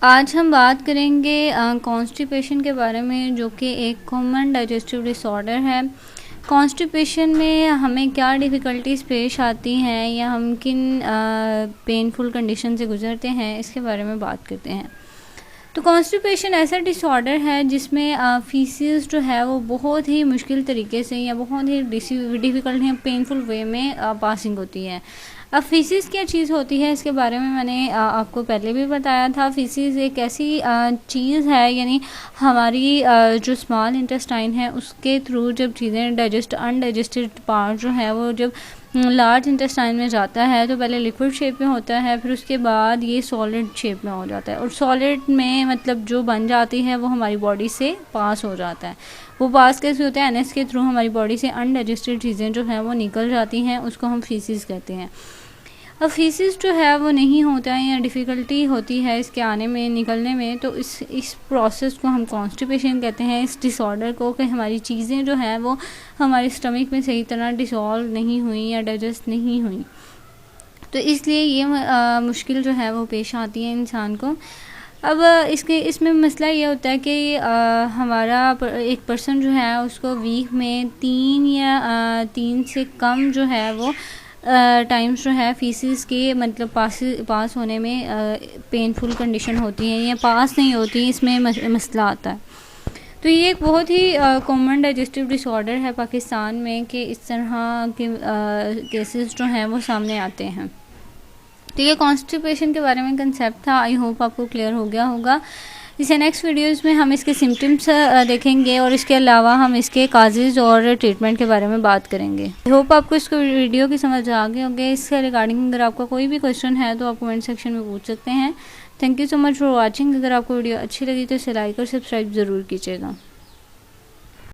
आज हम बात करेंगे कॉन्स्टिपेशन के बारे में, जो कि एक कॉमन डाइजेस्टिव डिसऑर्डर है। कॉन्स्टिपेशन में हमें क्या डिफ़िकल्टीज़ पेश आती हैं या हम किन पेनफुल कंडीशन से गुज़रते हैं, इसके बारे में बात करते हैं। तो कॉन्स्टिपेशन ऐसा डिसऑर्डर है जिसमें फीसेस जो है वो बहुत ही मुश्किल तरीके से या बहुत ही डिफ़िकल्ट या पेनफुल वे में पासिंग होती है। अब फीसिस क्या चीज़ होती है, इसके बारे में मैंने आपको पहले भी बताया था। फीसिस एक ऐसी चीज़ है, यानी हमारी जो स्मॉल इंटेस्टाइन है उसके थ्रू जब चीज़ें अनडाइजेस्टेड पार्ट जो है वो जब लार्ज इंटेस्टाइन में जाता है तो पहले लिक्विड शेप में होता है, फिर उसके बाद ये सॉलिड शेप में हो जाता है। और सॉलिड में मतलब जो बन जाती है वो हमारी बॉडी से पास हो जाता है। वो पास कैसे होता है? एनएस के थ्रू हमारी बॉडी से अनडाइजेस्टेड चीज़ें जो हैं वो निकल जाती हैं, उसको हम फीसिस कहते हैं। अब फीसिस जो है वो नहीं होता है या डिफ़िकल्टी होती है इसके आने में निकलने में, तो इस प्रोसेस को हम कॉन्स्टिपेशन कहते हैं। इस डिसऑर्डर को कि हमारी चीज़ें जो हैं वो हमारे स्टमक में सही तरह डिसॉल्व नहीं हुई या डाइजेस्ट नहीं हुई, तो इसलिए ये मुश्किल जो है वो पेश आती है इंसान को। अब इसमें मसला ये होता है कि हमारा एक पर्सन जो है उसको वीक में 3 से कम जो है वो टाइम्स जो है फीसिस के मतलब पास होने में पेनफुल कंडीशन होती है या पास नहीं होती, इसमें मसला आता है। तो ये एक बहुत ही कॉमन डाइजेस्टिव डिसऑर्डर है पाकिस्तान में कि इस तरह के केसेस जो हैं वो सामने आते हैं। तो ये कॉन्स्टिपेशन के बारे में कंसेप्ट था। आई होप आपको क्लियर हो गया होगा। इसे नेक्स्ट वीडियोस में हम इसके सिम्टम्स देखेंगे और इसके अलावा हम इसके काजेज़ और ट्रीटमेंट के बारे में बात करेंगे। आई होप आपको इसको वीडियो की समझ आ गई होगी। इसके रिगार्डिंग अगर आपका कोई भी क्वेश्चन है तो आप कमेंट सेक्शन में पूछ सकते हैं। Thank you so much for watching. अगर आपको वीडियो अच्छी लगी तो इसे लाइक और सब्सक्राइब ज़रूर कीजिएगा।